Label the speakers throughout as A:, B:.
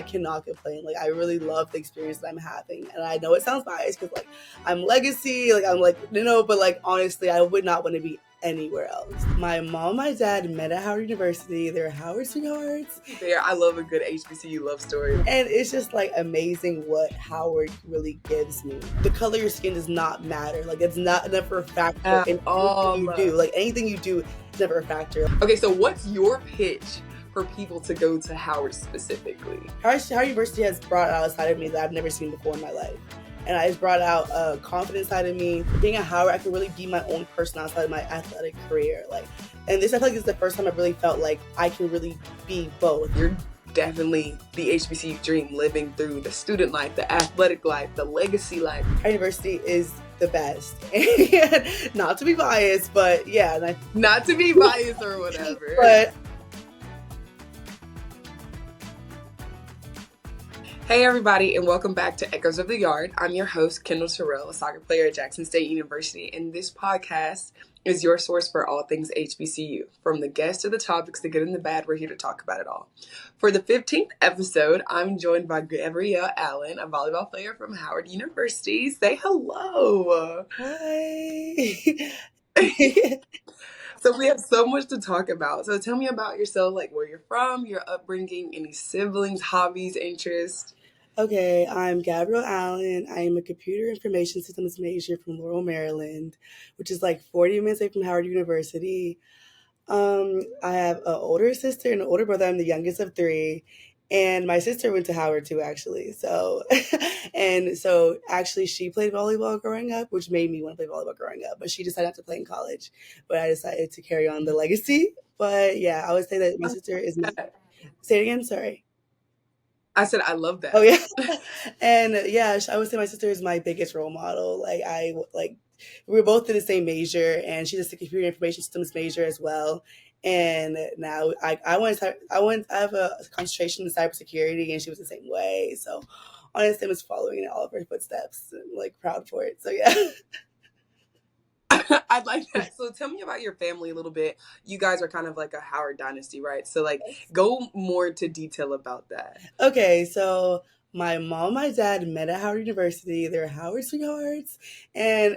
A: I cannot complain. Like, I really love the experience that I'm having. And I know it sounds biased because, like, I'm legacy, like, I'm like, but like, honestly, I would not want to be anywhere else. My mom and my dad met at Howard University. They're Howard sweethearts.
B: There, I love a good HBCU love story.
A: And it's just like amazing what Howard really gives me. The color of your skin does not matter. Like, it's not never a factor in anything you do. Like, anything you do is never a factor.
B: Okay, so what's your pitch for people to go to Howard specifically?
A: Howard University has brought out a side of me that I've never seen before in my life. And it's brought out a confidence side of me. Being at Howard, I could really be my own person outside of my athletic career. Like, and this, I feel like this is the first time I really felt like I can really be both.
B: You're definitely the HBCU dream, living through the student life, the athletic life, the legacy life.
A: Howard University is the best. And not to be biased, but yeah.
B: Not to be biased or whatever.
A: But
B: hey everybody, and welcome back to Echoes of the Yard. I'm your host, Kendyl Terrell, a soccer player at Jackson State University, and this podcast is your source for all things HBCU. From the guests to the topics, the good and the bad, we're here to talk about it all. For the 15th episode, I'm joined by Gabrielle Allen, a volleyball player from Howard University. Say hello.
A: Hi.
B: So we have so much to talk about. So tell me about yourself, like where you're from, your upbringing, any siblings, hobbies, interests.
A: Okay, I'm Gabrielle Allen. I am a computer information systems major from Laurel, Maryland, which is like 40 minutes away from Howard University. I have an older sister and an older brother. I'm the youngest of three. And my sister went to Howard too, actually. So, actually she played volleyball growing up, which made me want to play volleyball growing up. But she decided not to play in college. But I decided to carry on the legacy. But yeah, I would say that my sister is say it again, sorry.
B: I said I love that.
A: Oh yeah. And yeah, I would say my sister is my biggest role model. We're both in the same major, and she's a computer information systems major as well. And now I have a concentration in cybersecurity, and she was the same way. So honestly, I was following in all of her footsteps and like proud for it. So yeah.
B: I'd like that. So tell me about your family a little bit. You guys are kind of like a Howard dynasty, right? So like go more into detail about that.
A: Okay, so my mom and my dad met at Howard University. They're Howard sweethearts. And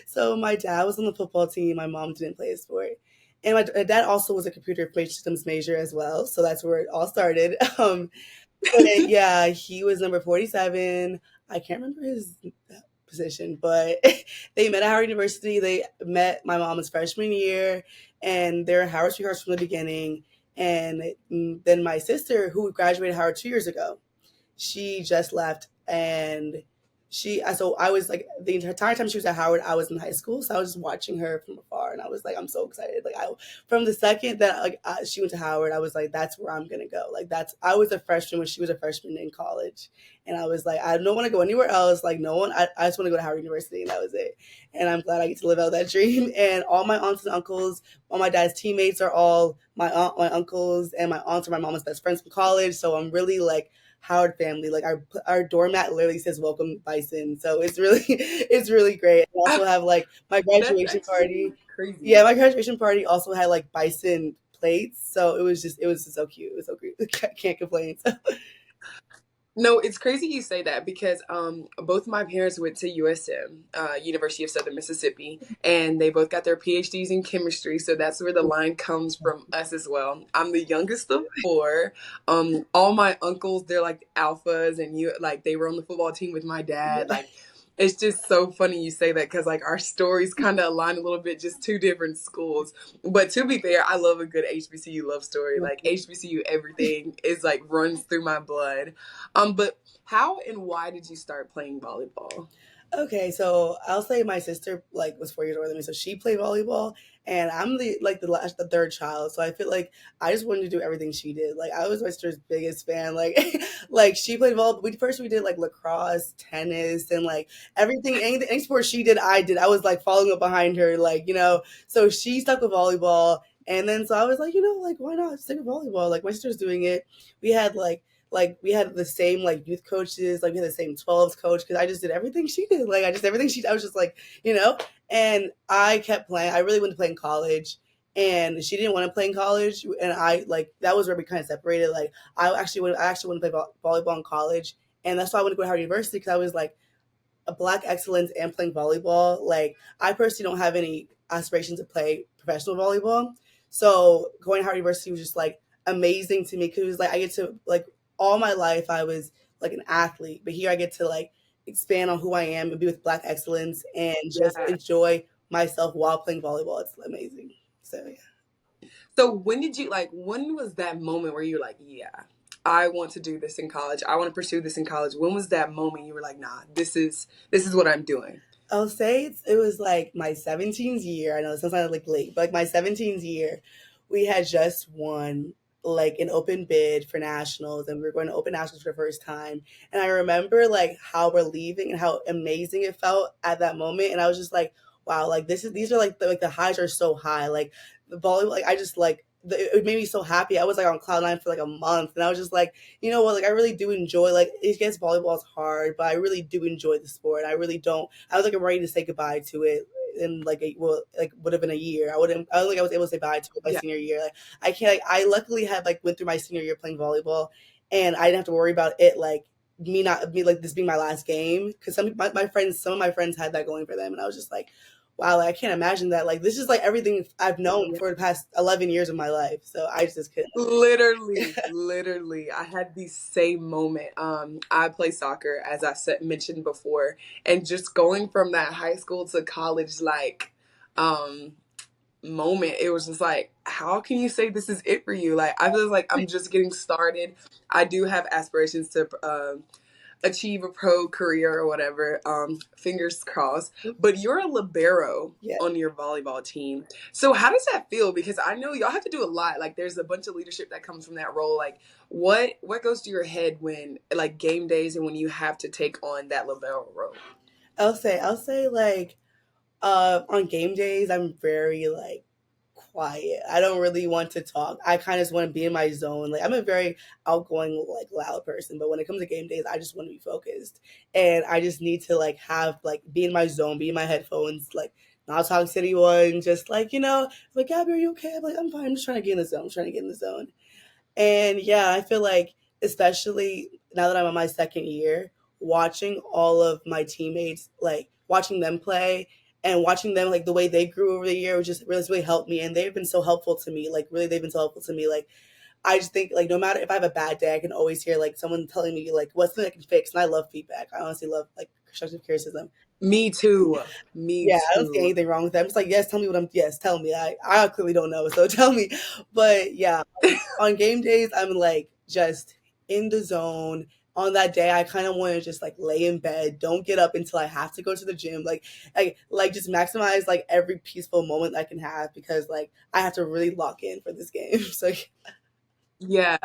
A: so my dad was on the football team. My mom didn't play a sport. And my dad also was a computer information systems major as well. So that's where it all started. Yeah, he was number 47. I can't remember his position, but they met at Howard University. They met my mom's freshman year, and they're Howard sweethearts from the beginning. And then my sister, who graduated Howard 2 years ago, she just left, and so I was like, the entire time she was at Howard, I was in high school, so I was just watching her from afar, and I was like, I'm so excited. Like, from the second that she went to Howard, I was like, that's where I'm gonna go. Like, I was a freshman when she was a freshman in college, and I was like, I don't want to go anywhere else. Like, no one, I just want to go to Howard University, and that was it. And I'm glad I get to live out that dream. And all my aunts and uncles, all my dad's teammates are all my uncles, and my aunts are my mom's best friends from college. So I'm really like Howard family. Like our doormat literally says "Welcome Bison," so it's really great. I also have like my graduation party.
B: Crazy.
A: Yeah, my graduation party also had like Bison plates, so it was just so cute. It was so great. Can't complain.
B: No, it's crazy you say that because both my parents went to USM, University of Southern Mississippi, and they both got their PhDs in chemistry. So that's where the line comes from us as well. I'm the youngest of four. All my uncles, they're like alphas, and they were on the football team with my dad. Like, it's just so funny you say that because like our stories kind of align a little bit, just two different schools. But to be fair, I love a good HBCU love story. Like HBCU, everything is like runs through my blood. But how and why did you start playing volleyball?
A: Okay, so I'll say my sister was 4 years older than me, so she played volleyball, and I'm the third child, so I feel like I just wanted to do everything she did. Like, I was my sister's biggest fan. Like she played volleyball. We did like lacrosse, tennis, and like everything, any sport she did, I did. I was like following up behind her, So she stuck with volleyball, and then so I was like, why not stick with volleyball? Like, my sister's doing it. We had we had the same youth coaches, we had the same 12s coach, because I just did everything she did. I was just and I kept playing. I really wanted to play in college, and she didn't want to play in college, and I like that was where we kind of separated. Like I actually wanted to play volleyball in college, and that's why I wanted to go to Howard University because I was like a black excellence and playing volleyball. Like I personally don't have any aspirations to play professional volleyball, so going to Howard University was just like amazing to me because it was like I get to like all my life I was like an athlete, but here I get to like expand on who I am and be with black excellence and just
B: Yeah.
A: enjoy myself while playing volleyball. It's amazing. So yeah.
B: So when did you like when was that moment where you're like, yeah, I want to do this in college. I want to pursue this in college. When was that moment you were like, nah, this is what I'm doing?
A: I'll say it was like my 17th year. I know it sounds like late, but like my 17th year, we had just won like an open bid for nationals, and we were going to open nationals for the first time. And I remember like how we're leaving and how amazing it felt at that moment. And I was just like, wow, like these are like the highs are so high. Like the volleyball, like I just like it made me so happy. I was like on cloud nine for like a month, and I was just like, you know what, like I really do enjoy like it gets volleyball's hard, but I really do enjoy the sport. I really don't I was like I'm ready to say goodbye to it in like like would have been a year. I don't think I was able to say bye to it my
B: Yeah.
A: senior year. Like I can't like I luckily had like went through my senior year playing volleyball, and I didn't have to worry about it like me like this being my last game because some of my friends had that going for them, and I was just like, wow, like, I can't imagine that. Like this is like everything I've known
B: Yeah.
A: for the past 11 years of my life. So I just couldn't.
B: Literally, I had the same moment. I play soccer, as I said mentioned before, and just going from that high school to college, like, um, moment, it was just like, how can you say this is it for you? Like, I feel like I'm just getting started. I do have aspirations to achieve a pro career or whatever. Fingers crossed. But you're a libero
A: Yeah.
B: on your volleyball team. So how does that feel? Because I know y'all have to do a lot. Like there's a bunch of leadership that comes from that role. Like what goes to your head when like game days and when you have to take on that libero role?
A: I'll say like on game days I'm very like quiet. I don't really want to talk. I kind of just want to be in my zone. Like I'm a very outgoing, like loud person, but when it comes to game days, I just want to be focused, and I just need to like have like be in my zone, be in my headphones, like not talk to anyone, just like like Gabby, are you okay? I'm like I'm fine. I'm just trying to get in the zone. I'm trying to get in the zone. And yeah, I feel like, especially now that I'm on my second year, watching all of my teammates, like watching them play and watching them, like the way they grew over the year, was just really helped me. And they've been so helpful to me. Like, really, they've been so helpful to me. Like, I just think, like, no matter if I have a bad day, I can always hear, like, someone telling me, like, what's something I can fix. And I love feedback. I honestly love, like, constructive criticism.
B: Me too. Me
A: Yeah, I don't see
B: too.
A: anything wrong with that. I'm just like, yes, tell me yes, tell me. I clearly don't know, so tell me. But yeah, on game days, I'm like just in the zone. On that day, I kind of want to just like lay in bed, don't get up until I have to go to the gym. Like just maximize like every peaceful moment I can have because like I have to really lock in for this game. So
B: Yeah.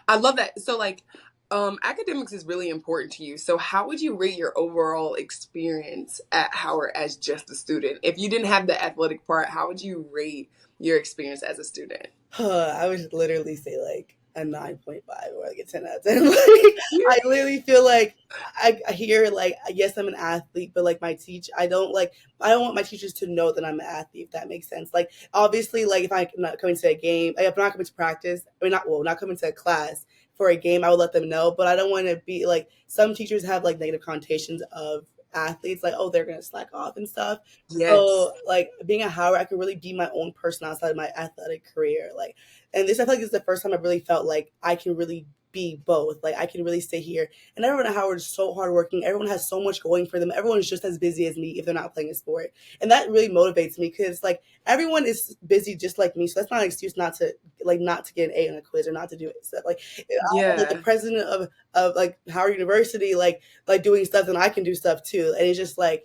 B: I love that. So like academics is really important to you. So how would you rate your overall experience at Howard as just a student? If you didn't have the athletic part, how would you rate your experience as a student?
A: I would literally say like a 9.5 or like a 10 out of 10. Like, I literally feel like I hear like yes I'm an athlete, but like I don't want my teachers to know that I'm an athlete, if that makes sense. Like obviously like if I'm not coming to a game, like, if I'm not coming to practice, I mean not coming to a class for a game, I would let them know. But I don't want to be like some teachers have like negative connotations of athletes, like oh they're gonna slack off and stuff.
B: Yes.
A: So like being at Howard, I could really be my own person outside of my athletic career. Like, and this I feel like this is the first time I really felt like I can really be both. Like I can really sit here, and everyone at Howard is so hardworking. Everyone has so much going for them. Everyone is just as busy as me if they're not playing a sport, and that really motivates me because like everyone is busy just like me. So that's not an excuse not to get an A on a quiz or not to do it. So like I'm like the
B: Yeah.
A: president of like Howard University, like doing stuff, and I can do stuff too. And it's just like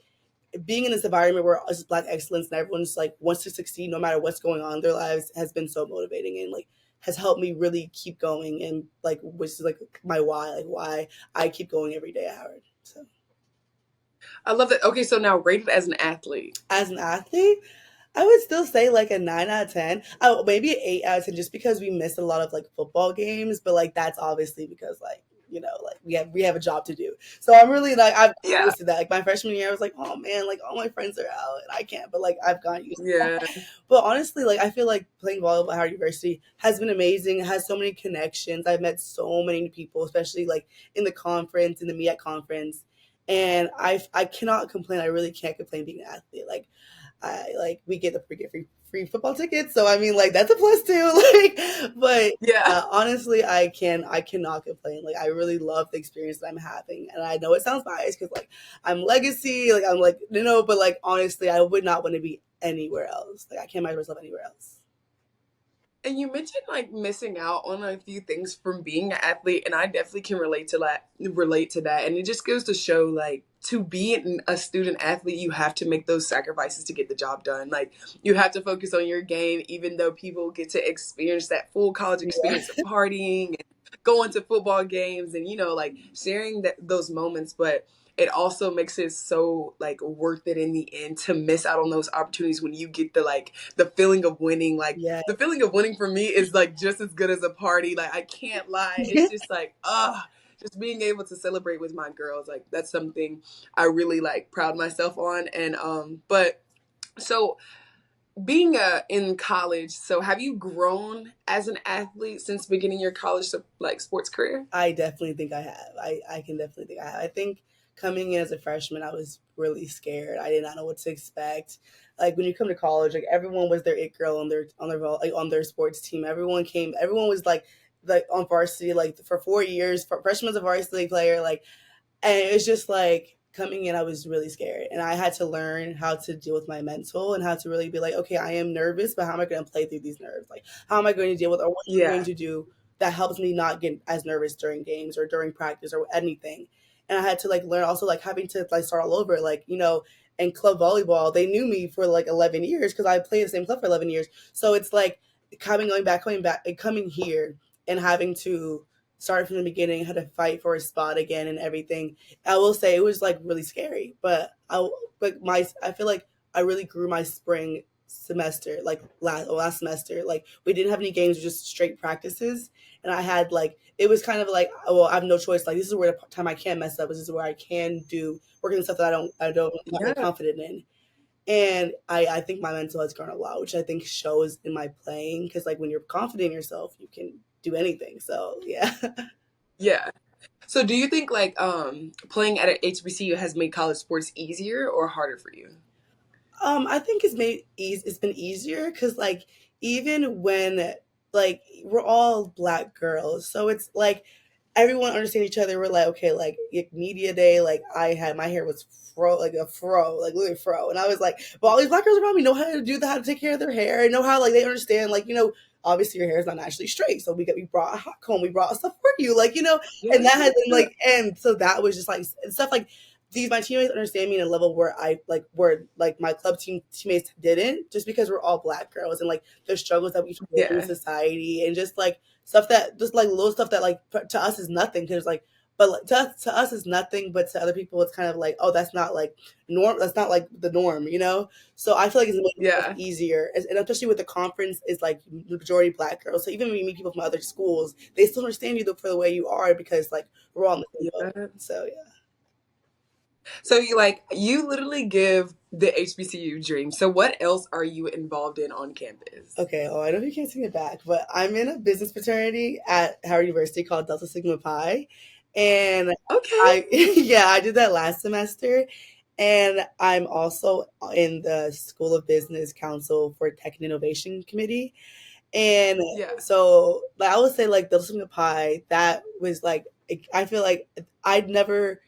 A: being in this environment where it's black excellence and everyone's like wants to succeed no matter what's going on in their lives has been so motivating and like has helped me really keep going and like which is like my why, like why I keep going every day at Howard. So
B: I love that. Okay, so now rated as an athlete.
A: as an athlete, I would still say like a 9 out of 10. Oh, maybe an 8 out of 10 just because we missed a lot of like football games, but like that's obviously because like like we have a job to do. So I'm really like I've gotten
B: Yeah.
A: used to that. Like my freshman year, I was like, oh man, like all my friends are out and I can't. But like I've gotten used to
B: Yeah.
A: that. But honestly, like I feel like playing volleyball at Howard University has been amazing. It has so many connections. I've met so many people, especially like in the conference, in the MEAC conference. And I cannot complain. I really can't complain being an athlete. Like I like we get free football tickets, so I mean like that's a plus too. Like, but
B: Yeah.
A: honestly, I cannot complain. Like I really love the experience that I'm having, and I know it sounds biased because like I'm legacy, like I'm like but like honestly, I would not want to be anywhere else. Like I can't imagine myself anywhere else.
B: And you mentioned like missing out on a few things from being an athlete, and I definitely can relate to that. And it just goes to show like to be a student athlete, you have to make those sacrifices to get the job done. Like you have to focus on your game, even though people get to experience that full college experience of partying and going to football games and like sharing those moments. But it also makes it so like worth it in the end to miss out on those opportunities when you get the feeling of winning. Like
A: Yeah,
B: the feeling of winning for me is like just as good as a party. Like I can't lie. It's
A: yeah.
B: just like just being able to celebrate with my girls, like that's something I really like proud myself on. And but so being in college, so have you grown as an athlete since beginning your college like sports career?
A: I definitely think I have. I can definitely think I have. I think coming in as a freshman, I was really scared. I did not know what to expect. Like when you come to college, like everyone was their it girl on their sports team. Everyone came. Everyone was like on varsity like for 4 years. Freshman was a varsity player. Like and it was just like coming in, I was really scared. And I had to learn how to deal with my mental and how to really be like, okay, I am nervous, but how am I going to play through these nerves? Like, how am I going to deal with, or what am I going
B: Yeah.
A: to do that helps me not get as nervous during games or during practice or anything? And I had to like learn also like having to like start all over. Like, in club volleyball, they knew me for like 11 years because I played the same club for 11 years. So it's like coming back, and coming here and having to start from the beginning, had to fight for a spot again and everything. I will say it was like really scary, I feel like I really grew my spring semester, like last semester. Like we didn't have any games, just straight practices, and I had like it was kind of like, oh, well, I have no choice. Like this is where the time I can mess up. This is where I can do working on stuff that I'm not really
B: Yeah.
A: confident in. And I think my mental has grown a lot, which I think shows in my playing because like when you're confident in yourself, you can do anything. So yeah.
B: Yeah. So do you think like playing at a HBCU has made college sports easier or harder for you?
A: I think it's been easier because like even when like we're all black girls, so it's like everyone understand each other. We're like okay, like media day, like I had my hair was like a fro, like literally fro, and I was like, but all these black girls around me know how to do that, how to take care of their hair, and know how like they understand like obviously your hair is not naturally straight, so we brought a hot comb, we brought stuff for you, like
B: Yeah.
A: and that has been like, and so that was just like stuff like these my teammates understand me in a level where like my teammates didn't, just because we're all black girls and like the struggles that we go through in
B: Yeah.
A: society and just like stuff that just like little stuff that like to us is nothing because like but like, to us is nothing, but to other people it's kind of like, oh, that's not like norm, that's not like the norm. So I feel like it's much
B: Yeah.
A: easier, and especially with the conference is like the majority black girls, so even when you meet people from other schools they still understand you for the way you are because like we're all in the same boat.
B: Yeah.
A: So yeah.
B: So you literally give the HBCU dream. So what else are you involved in on campus?
A: Okay, oh, I know you can't see it back, but I'm in a business fraternity at Howard University called Delta Sigma Pi. And
B: Okay.
A: I, yeah, I did that last semester. And I'm also in the School of Business Council for Tech and Innovation Committee. And
B: Yeah.
A: so like, I would say, like, Delta Sigma Pi, that was like, I feel like I'd never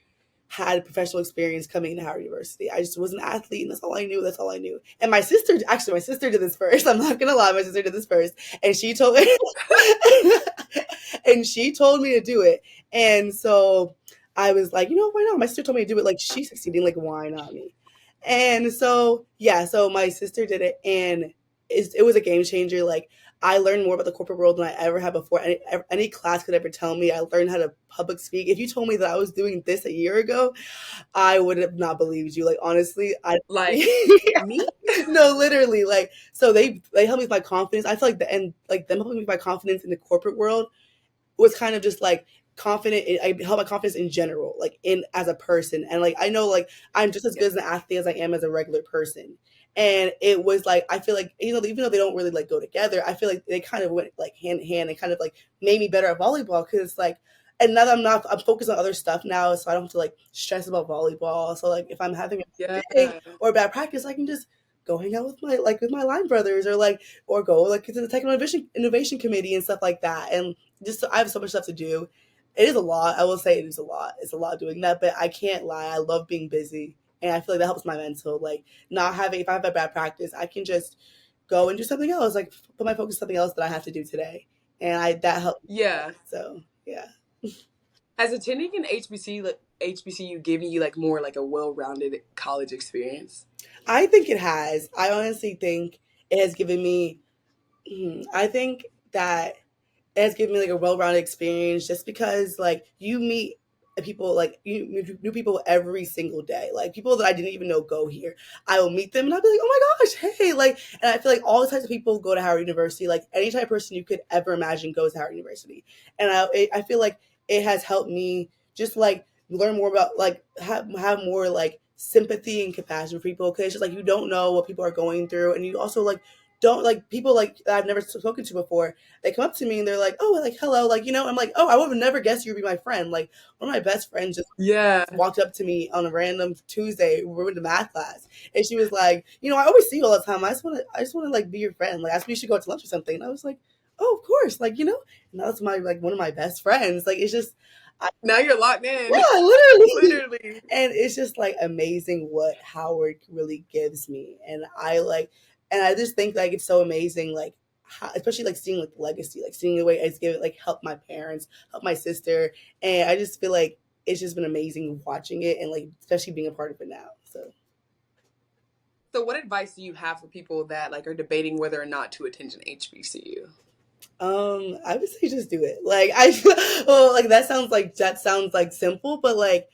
A: had professional experience coming into Howard University. I just was an athlete, and that's all I knew. That's all I knew. And my sister did this first. I'm not gonna lie, my sister did this first, and she told me, and she told me to do it. And so I was like, why not? My sister told me to do it. Like she's succeeding. Like why not me? And so yeah, so my sister did it, and it was a game changer. Like I learned more about the corporate world than I ever had before. Any class could ever tell me. I learned how to public speak. If you told me that I was doing this a year ago, I would have not believed you. Like honestly, I
B: Like me?
A: no, literally. Like so they helped me with my confidence. I feel like them helping me with my confidence in the corporate world was kind of just like confident. I help my confidence in general, like in as a person, and like I know like I'm just as
B: Yeah.
A: good as an athlete as I am as a regular person. And it was like I feel like even though they don't really like go together, I feel like they kind of went like hand in hand and kind of like made me better at volleyball because it's like. And now that I'm focused on other stuff now, so I don't have to like stress about volleyball. So like if I'm having a
B: Yeah.
A: day or a bad practice, I can just go hang out with my line brothers or go like to the technical innovation committee and stuff like that. And just I have so much stuff to do. It is a lot. I will say it is a lot. It's a lot doing that, but I can't lie. I love being busy, and I feel like that helps my mental. Like not having if I have a bad practice, I can just go and do something else. Like put my focus on something else that I have to do today, and I that helped.
B: Yeah.
A: So yeah.
B: Has attending an HBCU given you like more like a well-rounded college experience?
A: I think it has. I honestly think it has given me. I think that it has given me like a well-rounded experience just because like you meet people like you meet new people every single day, like people that I didn't even know go here. I will meet them and I'll be like, oh my gosh, hey, like, and I feel like all the types of people go to Howard University, like any type of person you could ever imagine goes to Howard University. And I feel like it has helped me just like learn more about like have more like sympathy and compassion for people because it's just like you don't know what people are going through, and you also like don't like people like that I've never spoken to before. They come up to me and they're like, "Oh, like hello," like I'm like, "Oh, I would have never guessed you'd be my friend." Like one of my best friends just
B: Yeah.
A: walked up to me on a random Tuesday. We were in the math class, and she was like, I always see you all the time. I just want to like be your friend. Like, ask me, we should go out to lunch or something." And I was like, "Oh, of course." And that's my like one of my best friends. Like, it's just, I,
B: Now you're locked in.
A: yeah, literally.
B: Literally.
A: And it's just like amazing what Howard really gives me, and I just think like it's so amazing, like how, especially like seeing like the legacy, like seeing the way it's given, like help my parents, help my sister, and I just feel like it's just been amazing watching it and like especially being a part of it now. So,
B: So what advice do you have for people that like are debating whether or not to attend an HBCU?
A: I would say just do it. Like well, like that sounds like simple, but like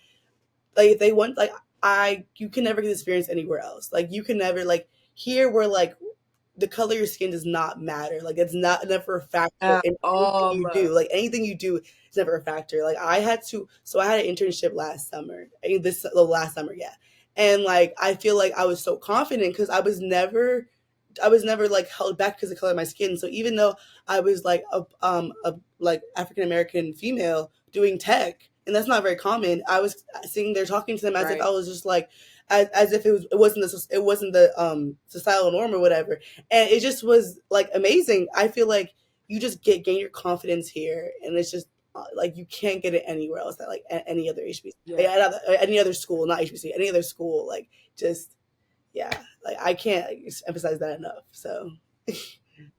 A: if they want I you can never get this experience anywhere else. Like you can never like here where like the color of your skin does not matter. Like it's not never a factor
B: At
A: in anything
B: all.
A: you do. Like anything you do is never a factor. Like I had an internship last summer. I mean, this the last summer, yeah. And like I feel like I was so confident because I was never like held back because of the color of my skin. So even though I was like a like African American female doing tech, and that's not very common, I was sitting there talking to them as if
B: Right.
A: I was just like as if it wasn't the societal norm or whatever, and it just was like amazing. I feel like you just gain your confidence here, and it's just like you can't get it anywhere else at like any other HBC,
B: Yeah.
A: any other school, not HBC, any other school, like just yeah, like I can't emphasize that enough. So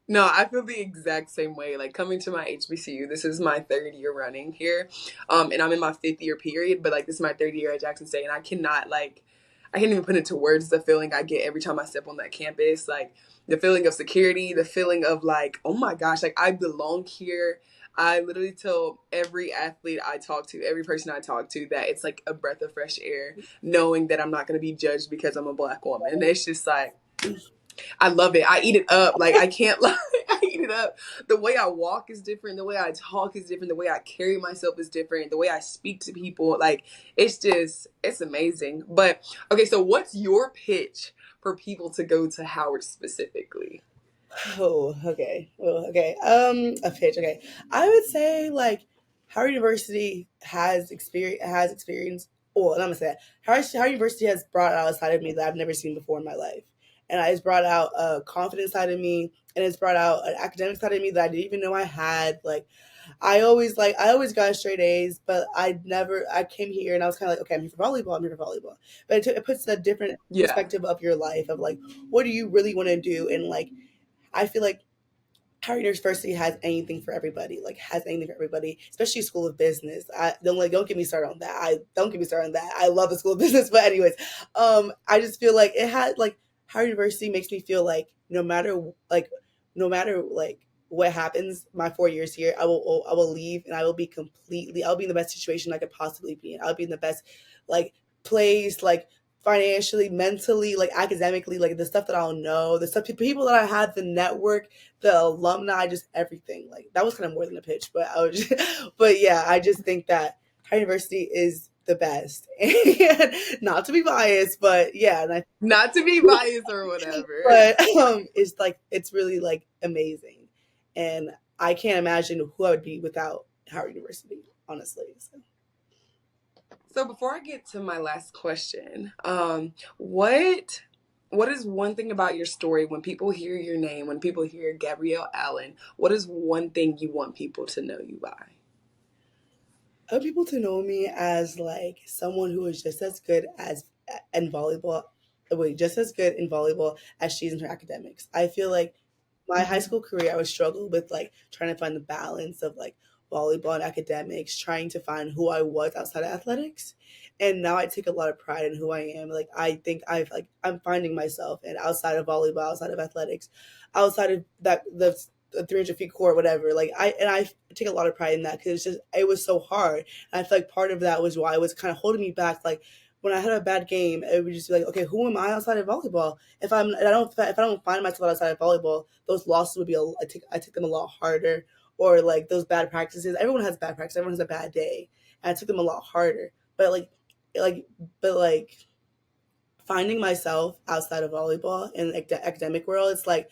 B: No, I feel the exact same way. Like coming to my HBCU, this is my third year running here, and I'm in my fifth year period. But like this is my third year at Jackson State, and I can't even put into words the feeling I get every time I step on that campus. Like the feeling of security, the feeling of like, oh my gosh, like I belong here. I literally tell every athlete I talk to, every person I talk to, that it's like a breath of fresh air, knowing that I'm not going to be judged because I'm a black woman. And it's just like I love it. I eat it up. Like I can't lie. I eat it up. The way I walk is different. The way I talk is different. The way I carry myself is different. The way I speak to people, like it's amazing. But okay, so what's your pitch for people to go to Howard specifically?
A: oh, okay. Oh, okay. A pitch. Okay, I would say like Howard University has experience. Well, I'm gonna say that Howard University has brought out a side of me that I've never seen before in my life, and it's brought out a confidence side of me, and it's brought out an academic side of me that I didn't even know I had. I always got straight A's, but I came here and I was kind of like, okay, I'm here for volleyball. I'm here for volleyball. But it puts a different
B: Yeah.
A: perspective of your life of like, what do you really want to do? And like, I feel like Howard University has anything for everybody. Like has anything for everybody, especially School of Business. I don't get me started on that. I don't get me started on that. I love the School of Business, but anyways, I just feel like it had like Howard University makes me feel like no matter like what happens, my 4 years here, I will leave and I'll be in the best situation I could possibly be in. I'll be in the best like place, like financially, mentally, like academically, like the stuff that I'll know, the stuff, people that I had, the network, the alumni, just everything. Like that was kind of more than a pitch, but I was, but yeah, I just think that Howard University is the best. And not to be biased, but yeah, and I,
B: Not to be biased or whatever.
A: but it's like it's really like amazing, and I can't imagine who I would be without Howard University, honestly. So.
B: So before I get to my last question, what is one thing about your story when people hear your name, when people hear Gabrielle Allen, what is one thing you want people to know you by?
A: I want people to know me as like someone who is just as good as in volleyball. Wait, just as good in volleyball as she is in her academics. I feel like my high
B: Mhm.
A: school career, I was struggling with like trying to find the balance of like volleyball and academics, trying to find who I was outside of athletics. And now I take a lot of pride in who I am. Like I think I'm finding myself, and outside of volleyball, outside of athletics, outside of that the 300 feet court, whatever. Like I take a lot of pride in that because it was so hard. And I feel like part of that was why it was kind of holding me back. Like when I had a bad game, it would just be like, okay, who am I outside of volleyball? If I don't find myself outside of volleyball, those losses would be I take them a lot harder. Or like those bad practices. Everyone has bad practice. Everyone has a bad day, and I took them a lot harder. But like, but like finding myself outside of volleyball in like the academic world, it's like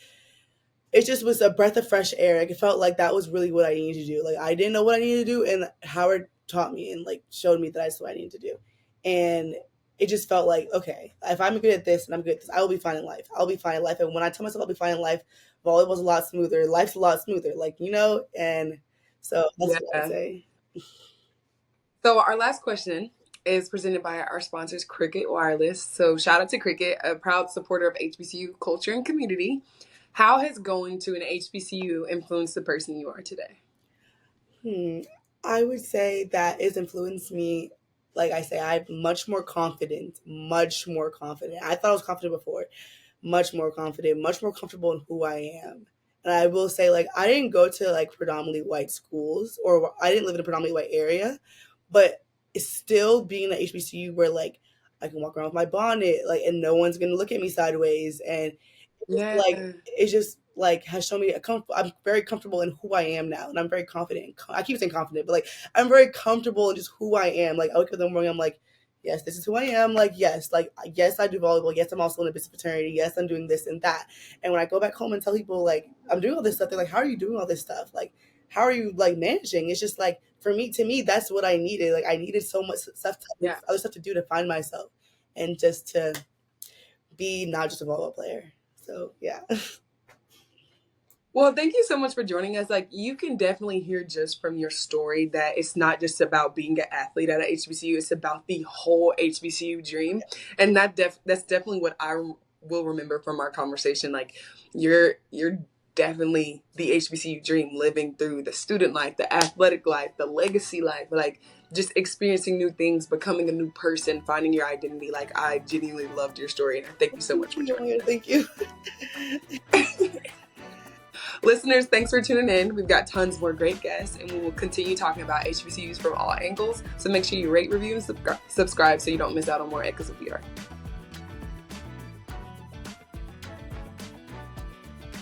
A: it just was a breath of fresh air. Like it felt like that was really what I needed to do. Like I didn't know what I needed to do, and Howard taught me and like showed me that that's what I needed to do. And it just felt like, okay, if I'm good at this and I'm good at this, I will be fine in life. I'll be fine in life. And when I tell myself I'll be fine in life, volleyball's a lot smoother. Life's a lot smoother. Like, and so that's what I'd
B: Yeah.
A: say.
B: So our last question is presented by our sponsors, Cricket Wireless. So shout out to Cricket, a proud supporter of HBCU culture and community. How has going to an HBCU influenced the person you are today?
A: Hmm. I would say that it's influenced me. Like I say, I'm much more confident, much more confident. I thought I was confident before, much more confident, much more comfortable in who I am. And I will say, like, I didn't go to like predominantly white schools, or I didn't live in a predominantly white area, but it's still being at HBCU where like I can walk around with my bonnet, like, and no one's gonna look at me sideways, and
B: Yeah.
A: like it just like has shown me I'm very comfortable in who I am now, and I'm very confident. I keep saying confident, but like I'm very comfortable in just who I am. Like I wake up in the morning, I'm like, yes, this is who I am. Like yes, I do volleyball. Yes, I'm also in a business fraternity. Yes, I'm doing this and that. And when I go back home and tell people like I'm doing all this stuff, they're like, how are you doing all this stuff? Like how are you like managing? It's just like for me, to me, that's what I needed. Like I needed so much stuff,
B: Yeah.
A: other stuff to do to find myself, and just to be not just a volleyball player. So yeah.
B: Well, thank you so much for joining us. Like, you can definitely hear just from your story that it's not just about being an athlete at a HBCU, it's about the whole HBCU dream. And that's definitely what will remember from our conversation. Like, you're definitely the HBCU dream, living through the student life, the athletic life, the legacy life, like just experiencing new things, becoming a new person, finding your identity. Like, I genuinely loved your story, and I thank you so much for joining us.
A: Thank you.
B: Listeners, thanks for tuning in. We've got tons more great guests, and we will continue talking about HBCUs from all angles. So make sure you rate, review, and subscribe so you don't miss out on more Echoes of PR.